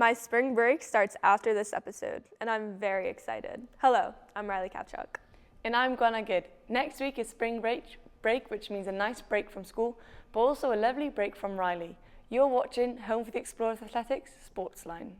My spring break starts after this episode, and I'm very excited. Hello, I'm Riley Kavchuk. And I'm Gwen. Next week is spring break, which means a nice break from school, but also a lovely break from Riley. You're watching Home for the Explorers Athletics, SportsLine.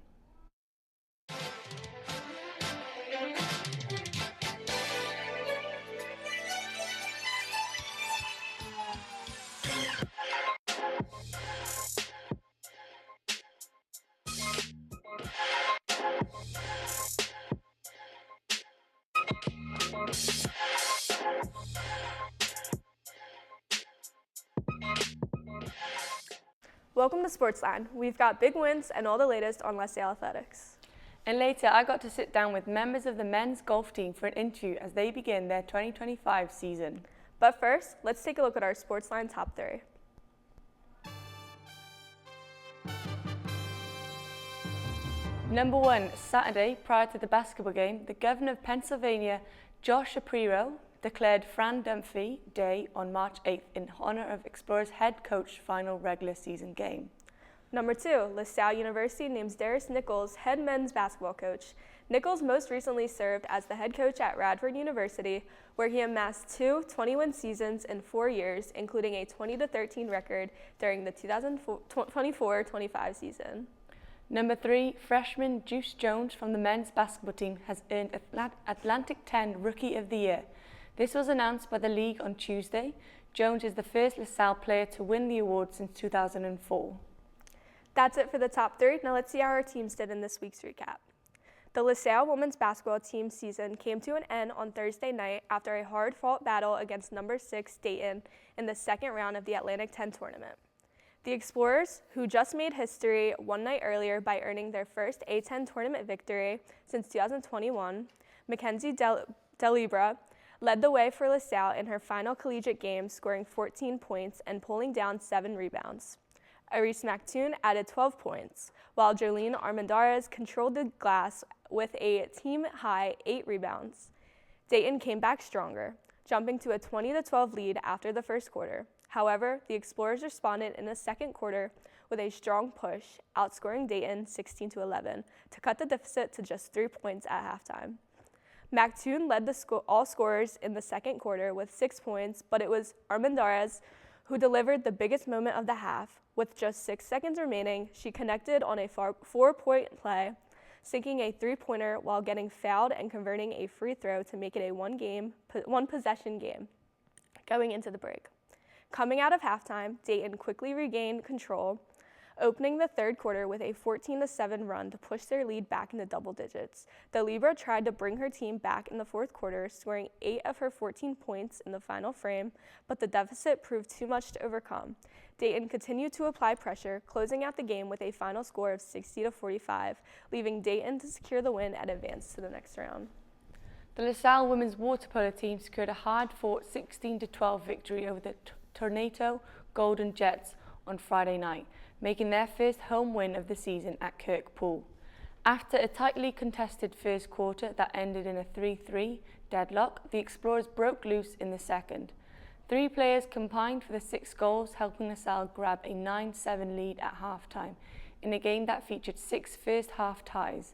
Welcome to SportsLine. We've got big wins and all the latest on LaSalle athletics. And later, I got to sit down with members of the men's golf team for an interview as they begin their 2025 season. But first, let's take a look at our SportsLine top 3. Number 1, Saturday, prior to the basketball game, the Governor of Pennsylvania, Dosch declared Fran Dunphy Day on March 8th in honor of Explorers head coach final regular season game. Number 2, LaSalle University names Darius Nichols head men's basketball coach. Nichols most recently served as the head coach at Radford University, where he amassed 2 20-win seasons in 4 years, including a 20-13 record during the 2024-25 season. Number 3, freshman Juice Jones from the men's basketball team has earned Atlantic 10 Rookie of the Year. This was announced by the league on Tuesday. Jones is the first LaSalle player to win the award since 2004. That's it for the top 3. Now let's see how our teams did in this week's recap. The LaSalle women's basketball team season came to an end on Thursday night after a hard-fought battle against number 6 Dayton in the second round of the Atlantic 10 tournament. The Explorers, who just made history one night earlier by earning their first A10 tournament victory since 2021, Mackenzie Delibra, led the way for LaSalle in her final collegiate game, scoring 14 points and pulling down 7 rebounds. Aris Mactoon added 12 points, while Jolene Armendariz controlled the glass with a team-high 8 rebounds. Dayton came back stronger, jumping to a 20-12 lead after the first quarter. However, the Explorers responded in the second quarter with a strong push, outscoring Dayton 16-11 to cut the deficit to just 3 points at halftime. Mactoon led all scorers in the second quarter with 6 points, but it was Armendariz who delivered the biggest moment of the half. With just 6 seconds remaining, she connected on a 4-point play, sinking a 3-pointer while getting fouled and converting a free throw to make it a one-possession game going into the break. Coming out of halftime, Dayton quickly regained control, opening the third quarter with a 14-7 run to push their lead back into double digits. The Libra tried to bring her team back in the fourth quarter, scoring 8 of her 14 points in the final frame, but the deficit proved too much to overcome. Dayton continued to apply pressure, closing out the game with a final score of 60-45, leaving Dayton to secure the win and advance to the next round. The LaSalle women's water polo team secured a hard-fought 16-12 victory over the Tornado Golden Jets on Friday night, making their first home win of the season at Kirk Pool. After a tightly contested first quarter that ended in a 3-3 deadlock, the Explorers broke loose in the second. 3 players combined for the 6 goals, helping LaSalle grab a 9-7 lead at halftime in a game that featured 6 first-half ties.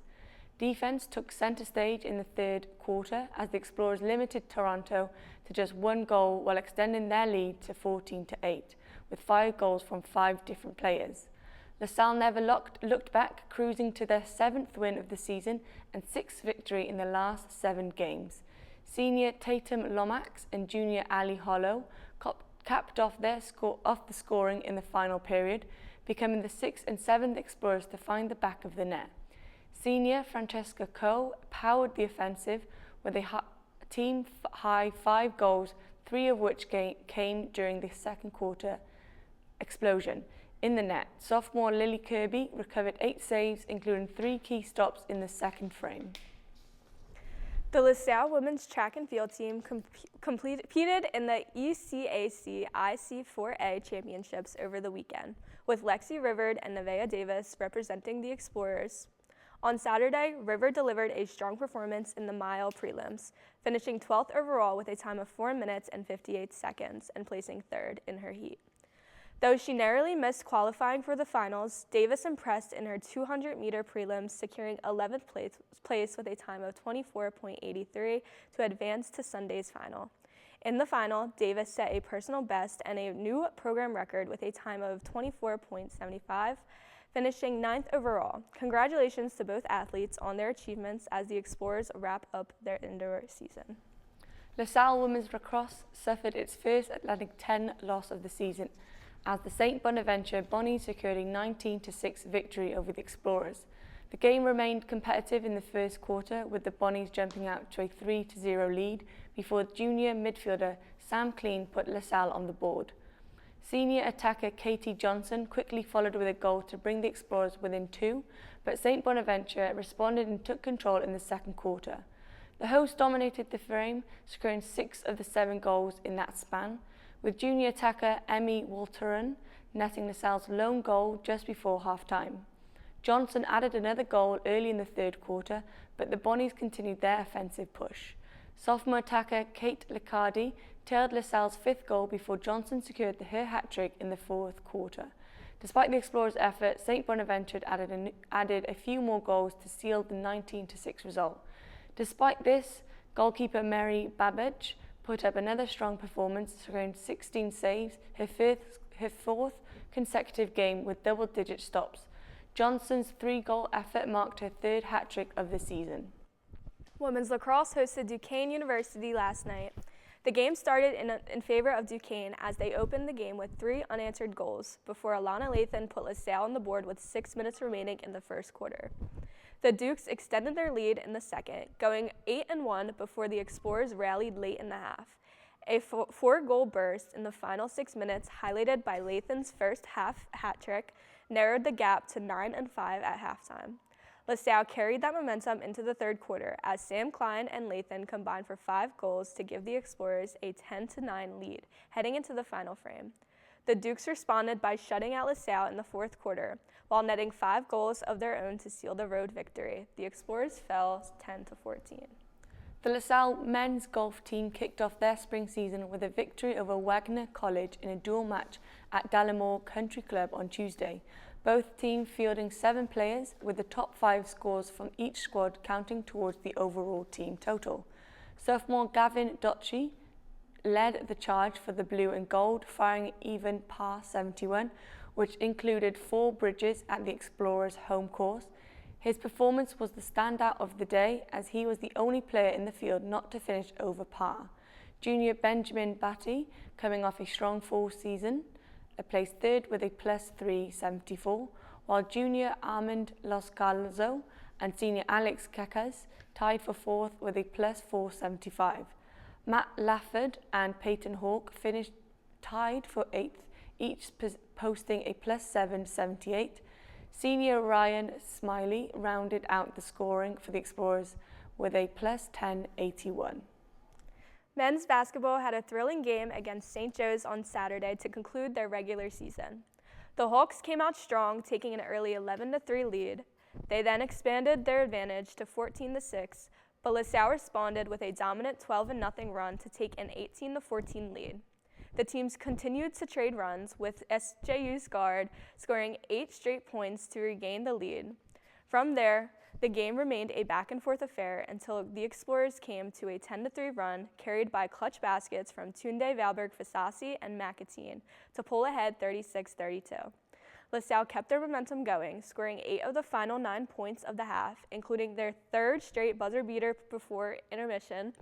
Defense took center stage in the third quarter as the Explorers limited Toronto to just 1 goal while extending their lead to 14-8, with 5 goals from 5 different players. LaSalle never looked back, cruising to their 7th win of the season and 6th victory in the last 7 games. Senior Tatum Lomax and junior Ali Hollow capped off the scoring in the final period, becoming the 6th and 7th Explorers to find the back of the net. Senior Francesca Coe powered the offensive with a team-high 5 goals, 3 of which came during the second quarter explosion. In the net, sophomore Lily Kirby recovered 8 saves, including 3 key stops in the second frame. The LaSalle women's track and field team competed in the ECAC IC4A championships over the weekend, with Lexi Rivard and Nevaeh Davis representing the Explorers. On Saturday, River delivered a strong performance in the mile prelims, finishing 12th overall with a time of 4 minutes and 58 seconds and placing 3rd in her heat. Though she narrowly missed qualifying for the finals, Davis impressed in her 200-meter prelims, securing 11th place with a time of 24.83 to advance to Sunday's final. In the final, Davis set a personal best and a new program record with a time of 24.75, finishing 9th overall. Congratulations to both athletes on their achievements as the Explorers wrap up their indoor season. LaSalle women's lacrosse suffered its first Atlantic 10 loss of the season as the St. Bonaventure Bonnies secured a 19-6 victory over the Explorers. The game remained competitive in the first quarter, with the Bonnies jumping out to a 3-0 lead before junior midfielder Sam Clean put LaSalle on the board. Senior attacker Katie Johnson quickly followed with a goal to bring the Explorers within 2, but St. Bonaventure responded and took control in the second quarter. The hosts dominated the frame, scoring 6 of the 7 goals in that span, with junior attacker Emmy Walteran netting LaSalle's lone goal just before half-time. Johnson added another goal early in the third quarter, but the Bonnies continued their offensive push. Sophomore attacker Kate Liccardi tailed LaSalle's 5th goal before Johnson secured her hat-trick in the fourth quarter. Despite the Explorers' effort, St. Bonaventure added a few more goals to seal the 19-6 result. Despite this, goalkeeper Mary Babbage put up another strong performance, scoring 16 saves, her fourth consecutive game with double-digit stops. Johnson's 3-goal effort marked her 3rd hat-trick of the season. Women's lacrosse hosted Duquesne University last night. The game started in favor of Duquesne as they opened the game with 3 unanswered goals before Alana Lathan put LaSalle on the board with 6 minutes remaining in the first quarter. The Dukes extended their lead in the second, going 8-1 before the Explorers rallied late in the half. A 4-goal burst in the final 6 minutes, highlighted by Lathan's first half hat trick, narrowed the gap to 9-5 at halftime. LaSalle carried that momentum into the third quarter as Sam Klein and Lathan combined for 5 goals to give the Explorers a 10-9 lead, heading into the final frame. The Dukes responded by shutting out LaSalle in the fourth quarter, while netting 5 goals of their own to seal the road victory. The Explorers fell 10-14. The LaSalle men's golf team kicked off their spring season with a victory over Wagner College in a dual match at Dallimore Country Club on Tuesday. Both teams fielding 7 players, with the top 5 scores from each squad counting towards the overall team total. Sophomore Gavin Dosch led the charge for the blue and gold, firing even par 71, which included 4 bridges at the Explorers' home course. His performance was the standout of the day, as he was the only player in the field not to finish over par. Junior Benjamin Battye, coming off a strong fall season, placed 3rd with a plus 374, while junior Armand Loscalzo and senior Alex Kakas tied for 4th with a plus 475. Matt Lafford and Peyton Hawke finished tied for 8th, each posting a plus 778. Senior Ryan Smiley rounded out the scoring for the Explorers with a plus 1081. Men's basketball had a thrilling game against St. Joe's on Saturday to conclude their regular season. The Hawks came out strong, taking an early 11-3 lead. They then expanded their advantage to 14-6, but LaSalle responded with a dominant 12-0 run to take an 18-14 lead. The teams continued to trade runs, with SJU's guard scoring 8 straight points to regain the lead. From there, the game remained a back-and-forth affair until the Explorers came to a 10-3 run, carried by clutch baskets from Tunde Valberg-Fasasi and McAteen to pull ahead 36-32. LaSalle kept their momentum going, scoring 8 of the final 9 points of the half, including their 3rd straight buzzer beater before intermission,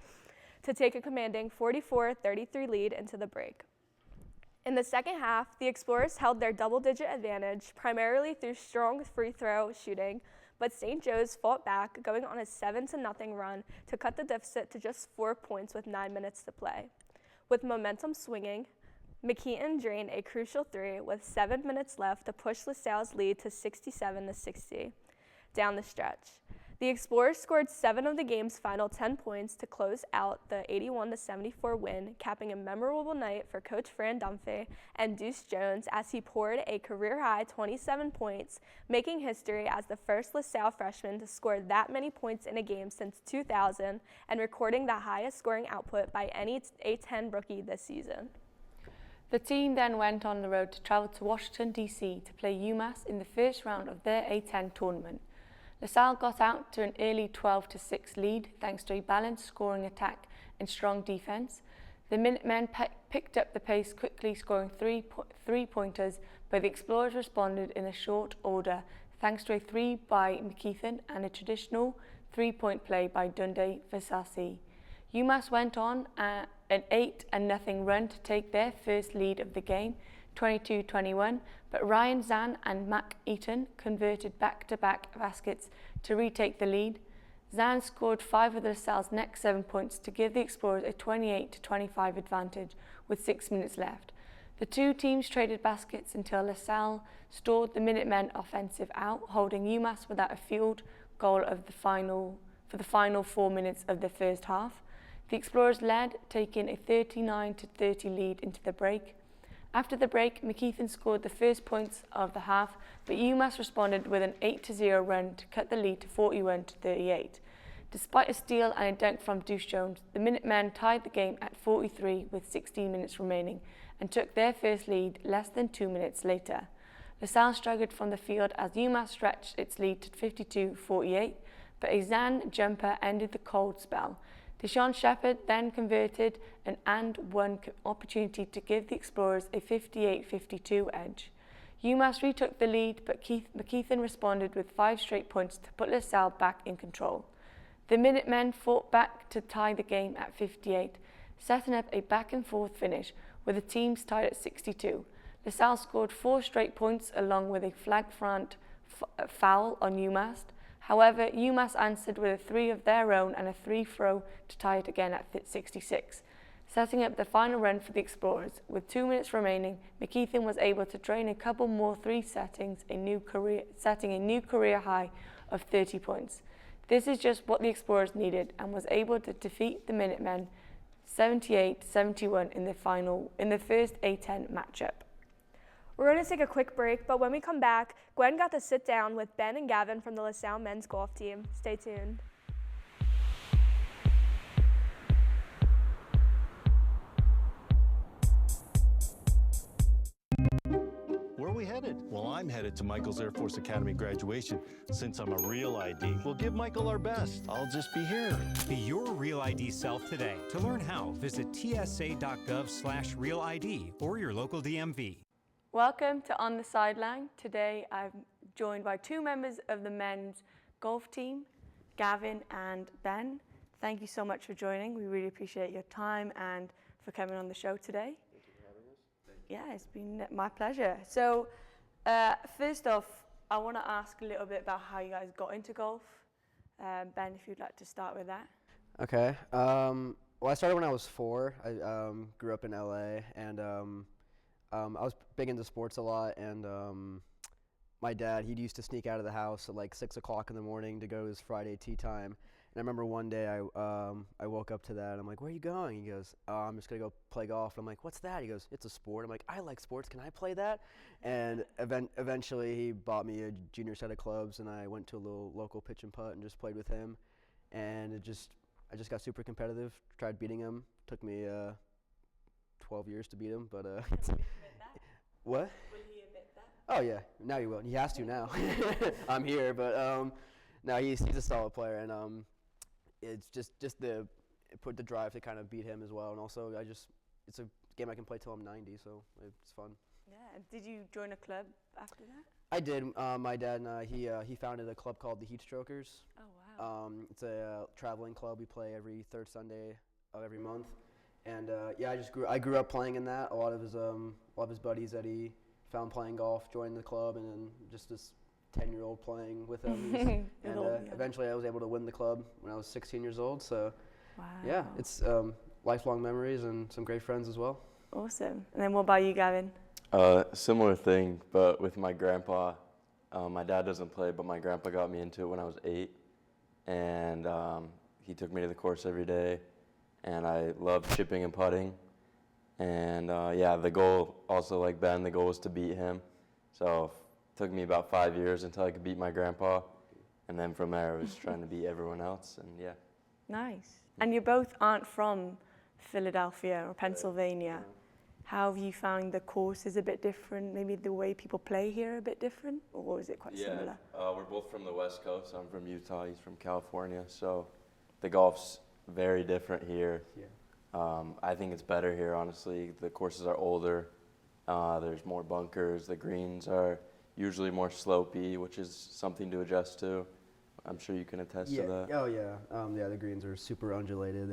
to take a commanding 44-33 lead into the break. In the second half, the Explorers held their double-digit advantage, primarily through strong free throw shooting, but St. Joe's fought back, going on a 7-0 run to cut the deficit to just 4 points with 9 minutes to play. With momentum swinging, McKeaton drained a crucial 3 with 7 minutes left to push LaSalle's lead to 67-60 down the stretch. The Explorers scored 7 of the game's final 10 points to close out the 81-74 win, capping a memorable night for Coach Fran Dunphy and Deuce Jones as he poured a career-high 27 points, making history as the first LaSalle freshman to score that many points in a game since 2000 and recording the highest scoring output by any A10 rookie this season. The team then went on the road to travel to Washington, D.C. to play UMass in the first round of their A10 tournament. LaSalle got out to an early 12-6 lead thanks to a balanced scoring attack and strong defense. The Minutemen picked up the pace quickly, scoring three-pointers, but the Explorers responded in a short order thanks to a 3 by McKeithen and a traditional 3-point play by Dundee Visasi. UMass went on an 8-0 run to take their first lead of the game, 22-21, but Ryan Zan and Mac Eaton converted back-to-back baskets to retake the lead. Zan scored 5 of LaSalle's next 7 points to give the Explorers a 28-25 advantage with 6 minutes left. The two teams traded baskets until LaSalle stalled the Minutemen offensive out, holding UMass without a field goal of for the final 4 minutes of the first half. The Explorers led, taking a 39-30 lead into the break. After the break, McKeithen scored the first points of the half, but UMass responded with an 8-0 run to cut the lead to 41-38. Despite a steal and a dunk from Dosch Jones, the Minutemen tied the game at 43 with 16 minutes remaining and took their first lead less than 2 minutes later. LaSalle struggled from the field as UMass stretched its lead to 52-48, but a Zan jumper ended the cold spell. Deshaun Shepard then converted an and-one opportunity to give the Explorers a 58-52 edge. UMass retook the lead, but McKeithen responded with 5 straight points to put LaSalle back in control. The Minutemen fought back to tie the game at 58, setting up a back-and-forth finish with the teams tied at 62. LaSalle scored 4 straight points along with a flag front foul on UMass. However, UMass answered with a 3 of their own and a 3 throw to tie it again at 66, setting up the final run for the Explorers. With 2 minutes remaining, McKeithen was able to drain a couple more 3 setting a new career high of 30 points. This is just what the Explorers needed and was able to defeat the Minutemen 78-71 in the first A10 matchup. We're going to take a quick break, but when we come back, Gwen got to sit down with Ben and Gavin from the LaSalle men's golf team. Stay tuned. Where are we headed? Well, I'm headed to Michael's Air Force Academy graduation. Since I'm a real ID, we'll give Michael our best. I'll just be here. Be your Real ID self today. To learn how, visit tsa.gov/realid or your local DMV. Welcome to On the Sideline. Today I'm joined by 2 members of the men's golf team, Gavin and Ben. Thank you so much for joining. We really appreciate your time and for coming on the show today. Thank you for having us. Yeah, it's been my pleasure. So first off, I want to ask a little bit about how you guys got into golf. Ben, if you'd like to start with that. Okay. Well, I started when I was 4. I grew up in LA, and I was big into sports a lot. And my dad, he used to sneak out of the house at like 6 o'clock in the morning to go to his Friday tea time. And I remember one day I woke up to that. I'm like, "Where are you going?" He goes, "I'm just gonna go play golf." I'm like, "What's that?" He goes, "It's a sport." I'm like, "I like sports. Can I play that?" And eventually he bought me a junior set of clubs, and I went to a little local pitch and putt and just played with him. And I just got super competitive. Tried beating him. Took me 12 years to beat him, but Will he admit that? What? Will he admit that? Oh yeah, now he will. He has to now. I'm here, but no, he's a solid player, and it's just put the drive to kind of beat him as well, and also it's a game I can play till I'm 90, so it's fun. Yeah. Did you join a club after that? I did. My dad and he founded a club called the Heat Strokers. Oh wow. It's a traveling club. We play every 3rd Sunday of every month, and yeah, I grew up playing in that. A lot of his buddies that he found playing golf joined the club, and then just this 10-year-old playing with him. And eventually I was able to win the club when I was 16 years old. So Wow. yeah, it's lifelong memories and some great friends as well. Awesome. And then what about you, Gavin? Similar thing, but with my grandpa. My dad doesn't play, but my grandpa got me into it when I was 8. And he took me to the course every day. And I loved chipping and putting. And yeah, the goal, also like Ben, the goal was to beat him. So it took me about 5 years until I could beat my grandpa. And then from there, I was trying to beat everyone else. And yeah. Nice. And you both aren't from Philadelphia or Pennsylvania. How have you found the courses a bit different? Maybe the way people play here a bit different, or is it quite similar? We're both from the West Coast. I'm from Utah. He's from California. So the golf's very different here. Yeah. I think it's better here, honestly. The courses are older. There's more bunkers. The greens are usually more slopey, which is something to adjust to. I'm sure you can attest to that. Oh yeah. Yeah, the greens are super undulated.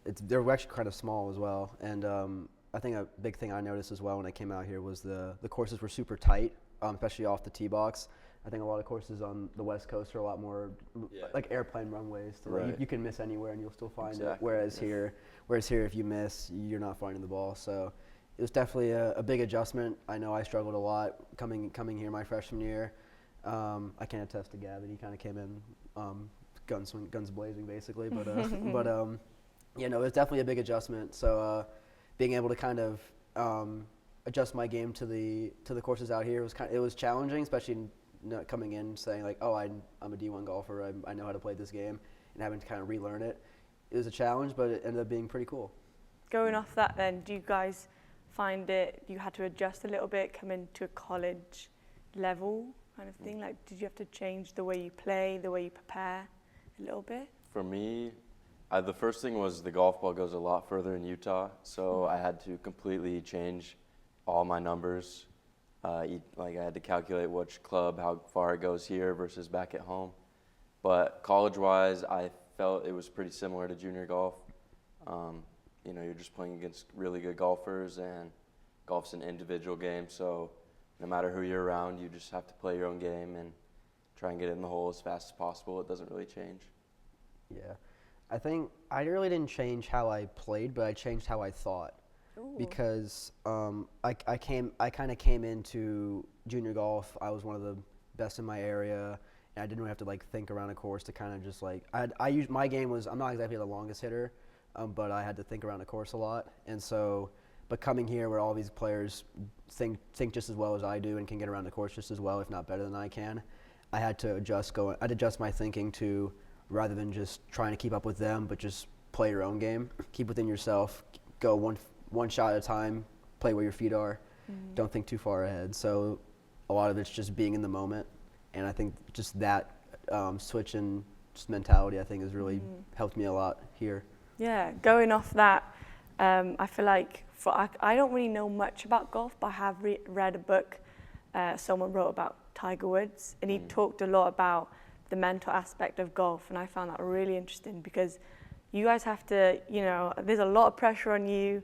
They're actually kind of small as well. And I think a big thing I noticed as well when I came out here was the courses were super tight, especially off the tee box. I think a lot of courses on the West Coast are a lot more like airplane runways. So Right. you can miss anywhere and you'll still find it. Exactly. Whereas here if you miss, you're not finding the ball. So it was definitely a big adjustment. I know I struggled a lot coming here my freshman year. I can attest to Gavin. He kind of came in guns blazing basically. But it was definitely a big adjustment. So being able to kind of adjust my game to the courses out here was challenging, especially coming in saying like, oh, I'm a D1 golfer. I know how to play this game, and having to kind of relearn it. It was a challenge, but it ended up being pretty cool. Going off that then, do you guys find it, you had to adjust a little bit, come into a college level kind of thing? Like, did you have to change the way you play, the way you prepare a little bit? For me, the first thing was the golf ball goes a lot further in Utah, so I had to completely change all my numbers. I had to calculate which club, how far it goes here versus back at home. But college-wise, I felt it was pretty similar to junior golf. You're just playing against really good golfers, and golf's an individual game, so no matter who you're around, you just have to play your own game and try and get it in the hole as fast as possible. It doesn't really change. Yeah. I think I really didn't change how I played, but I changed how I thought. Ooh. Because I kind of came into junior golf. I was one of the best in my area, and I didn't really have to like think around a course to kind of just like my game was, I'm not exactly the longest hitter, but I had to think around a course a lot. And so, but coming here where all these players think just as well as I do and can get around the course just as well, if not better than I can, I had to adjust my thinking to, rather than just trying to keep up with them, but just play your own game, keep within yourself, go one shot at a time, play where your feet are, don't think too far ahead. So a lot of it's just being in the moment, and I think just that switch in just mentality, I think, has really helped me a lot here. Yeah, going off that, I feel like I don't really know much about golf, but I have read a book someone wrote about Tiger Woods, and he talked a lot about the mental aspect of golf, and I found that really interesting because you guys have to, there's a lot of pressure on you.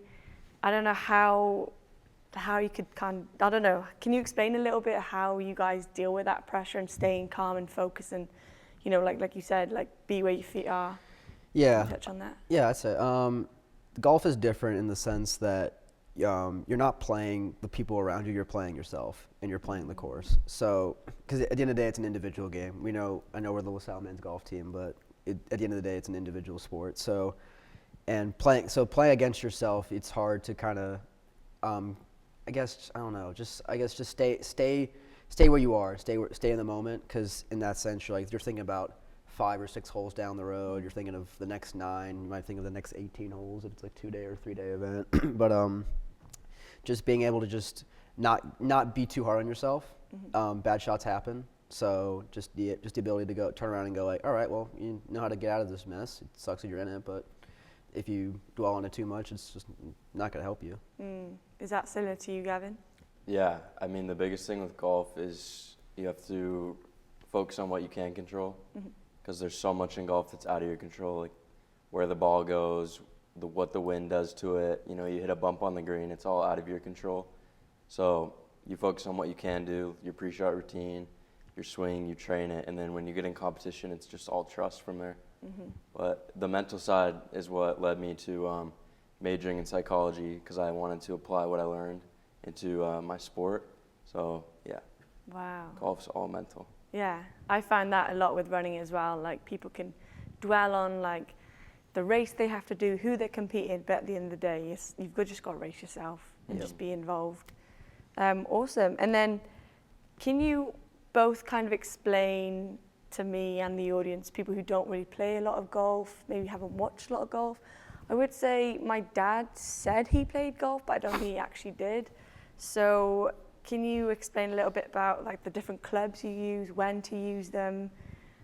I don't know how you could I don't know. Can you explain a little bit how you guys deal with that pressure and staying calm and focused and, like you said, like be where your feet are? Yeah. Can you touch on that? Yeah, I'd say golf is different in the sense that you're not playing the people around you, you're playing yourself, and you're playing the course. So, because at the end of the day, it's an individual game. I know we're the LaSalle men's golf team, but at the end of the day, it's an individual sport. So, playing against yourself, it's hard to kind of, just stay where you are, stay in the moment, because in that sense, you're thinking about 5 or 6 holes down the road. You're thinking of the next 9. You might think of the next 18 holes if it's like 2-day or 3-day event. But just being able to just not be too hard on yourself. Bad shots happen. So just the ability to turn around and go like, all right, well, you know how to get out of this mess. It sucks that you're in it, but if you dwell on it too much, it's just not going to help you. Is that similar to you, Gavin? Yeah, I mean, the biggest thing with golf is you have to focus on what you can control, because there's so much in golf that's out of your control, like where the ball goes, what the wind does to it. You hit a bump on the green, it's all out of your control. So you focus on what you can do, your pre-shot routine, your swing, you train it, and then when you get in competition, it's just all trust from there. But the mental side is what led me to majoring in psychology, because I wanted to apply what I learned into my sport. So yeah, Wow. golf's all mental. Yeah, I find that a lot with running as well. Like people can dwell on like the race they have to do, who they're competing, but at the end of the day, you've just got to race yourself and just be involved. Awesome. And then can you both kind of explain to me and the audience, people who don't really play a lot of golf, maybe haven't watched a lot of golf, I would say my dad said he played golf, but I don't think he actually did. So can you explain a little bit about like the different clubs you use, when to use them,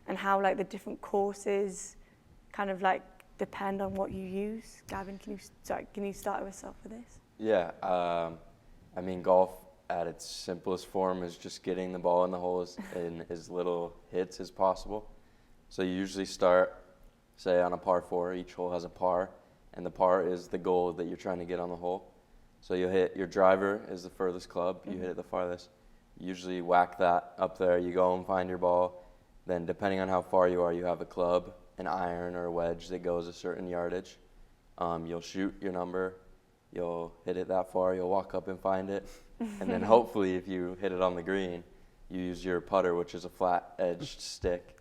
and how like the different courses kind of like depend on what you use? Gavin, can you start us off with this? Yeah, I mean, golf at its simplest form is just getting the ball in the holes in as little hits as possible. So you usually start, say, on a par 4. Each hole has a par, and the par is the goal that you're trying to get on the hole. So you hit your driver is the furthest club. You hit it the farthest. You usually whack that up there. You go and find your ball. Then depending on how far you are, you have a club, an iron, or a wedge that goes a certain yardage. You'll shoot your number. You'll hit it that far. You'll walk up and find it. And then hopefully if you hit it on the green, you use your putter, which is a flat-edged stick,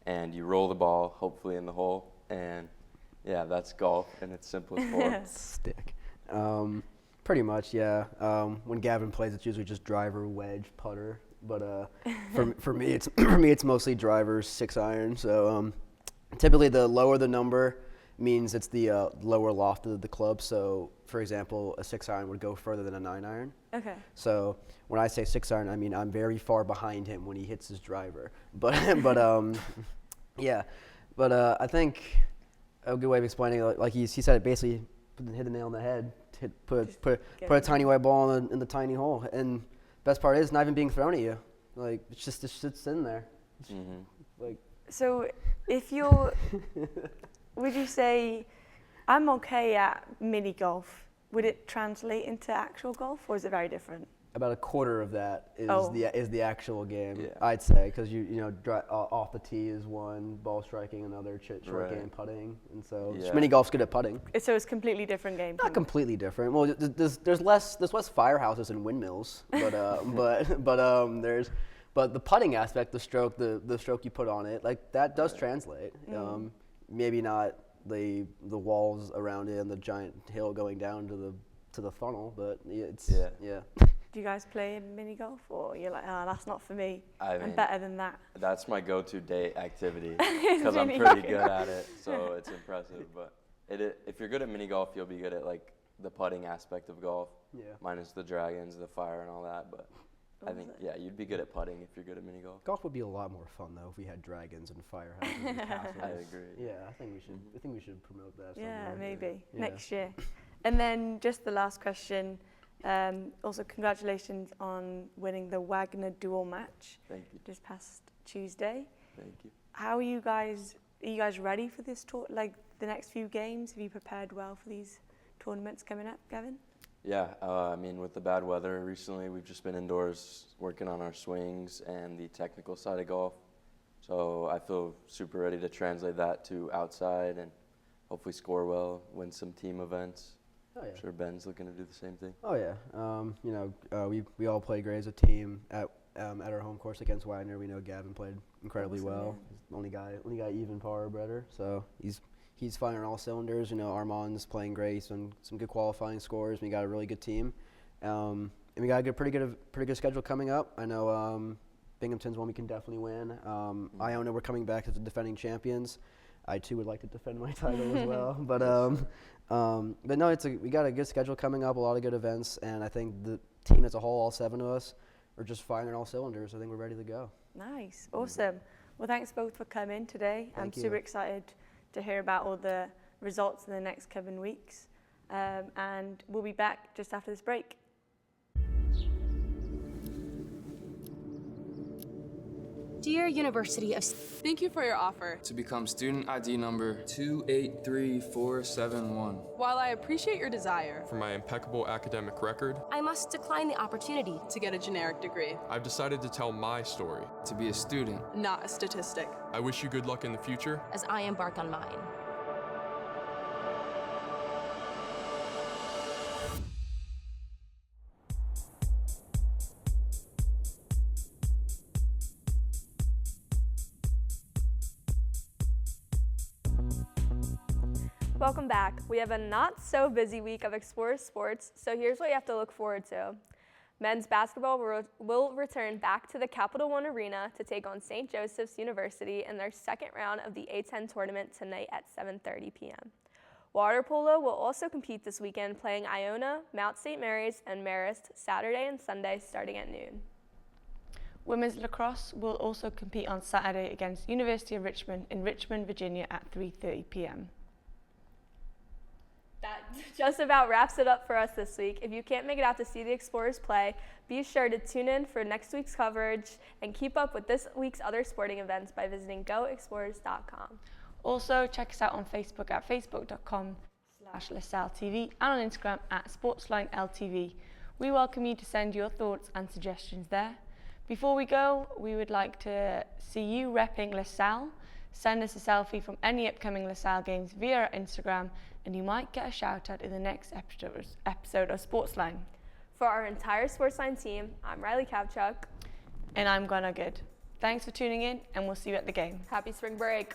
and you roll the ball, hopefully in the hole. And yeah, that's golf in its simplest form. Stick. Pretty much, yeah. When Gavin plays, it's usually just driver, wedge, putter. But for me, it's mostly drivers, 6-iron. So typically, the lower the number means it's the lower loft of the club. So, for example, a 6-iron would go further than a 9-iron. Okay. So when I say 6-iron, I mean I'm very far behind him when he hits his driver. But yeah. But I think a good way of explaining it, like he said, it basically hit the nail on the head. Put a tiny white ball in the tiny hole, and best part is not even being thrown at you. Like it's just sitting there. Like So if you're, would you say, I'm okay at mini golf, would it translate into actual golf, or is it very different? about a quarter of that is Oh. the actual game. Yeah. I'd say, because you know off the tee is one, ball striking another, short Right. game putting, and so Yeah. mini golf's good at putting. So it's completely different game. Not completely different. Well, there's less firehouses and windmills, but the putting aspect, the stroke you put on it, like that does translate. Maybe not the walls around it and the giant hill going down to the funnel, but yeah. Do you guys play mini golf, or you're like, oh, that's not for me? I I'm mean, better than that. That's my go-to date activity It's because I'm mini pretty golf. good at it, so it's impressive. But if you're good at mini golf, you'll be good at like the putting aspect of golf, Yeah. minus the dragons, the fire, and all that. But I think you'd be good at putting if you're good at mini golf. Golf would be a lot more fun though if we had dragons and firehouses and castles. I agree. Yeah, I think we should promote that. Yeah, somewhere. maybe Yeah. next year. And then just the last question. Also, congratulations on winning the Wagner duel match Thank you. this past Tuesday. Thank you. How are you guys? Are you guys ready for this tour? Like the next few games? Have you prepared well for these tournaments coming up, Gavin? Yeah, I mean, with the bad weather recently, we've just been indoors working on our swings and the technical side of golf. So I feel super ready to translate that to outside and hopefully score well, win some team events. Oh yeah. I'm sure Ben's looking to do the same thing. Oh yeah. We all play great as a team at our home course against Wagner. We know Gavin played incredibly Awesome, well. He's the only guy even par or better. So he's firing on all cylinders. You know, Armand's playing great. He's done some good qualifying scores. We got a really good team, and we got a pretty good schedule coming up. I know Binghamton's one we can definitely win. Iona, we're coming back as the defending champions. I too would like to defend my title as well, but no, we got a good schedule coming up, a lot of good events, and I think the team as a whole, all 7 of us, are just firing on all cylinders. I think we're ready to go. Nice, awesome. Well, thanks both for coming today. I'm Thank you. super excited to hear about all the results in the next coming weeks, and we'll be back just after this break. Dear University of... Thank you for your offer. To become student ID number 283471. While I appreciate your desire For my impeccable academic record, I must decline the opportunity. to get a generic degree, I've decided to tell my story. To be a student. not a statistic. I wish you good luck in the future. As I embark on mine. Welcome back. We have a not so busy week of Explore Sports, so here's what you have to look forward to. Men's basketball will return back to the Capital One Arena to take on St. Joseph's University in their second round of the A10 tournament tonight at 7:30 p.m. Water polo will also compete this weekend, playing Iona, Mount St. Mary's, and Marist Saturday and Sunday starting at noon. Women's lacrosse will also compete on Saturday against University of Richmond in Richmond, Virginia at 3:30 p.m. That just about wraps it up for us this week. If you can't make it out to see the Explorers play, be sure to tune in for next week's coverage and keep up with this week's other sporting events by visiting goexplorers.com. Also, check us out on Facebook at facebook.com/LaSalleTV and on Instagram at SportsLineLTV. We welcome you to send your thoughts and suggestions there. Before we go, we would like to see you repping LaSalle. Send us a selfie from any upcoming LaSalle games via our Instagram, and you might get a shout out in the next episode of SportsLine. For our entire SportsLine team, I'm Riley Kavchuk. And I'm Gwen Good. Thanks for tuning in, and we'll see you at the game. Happy spring break.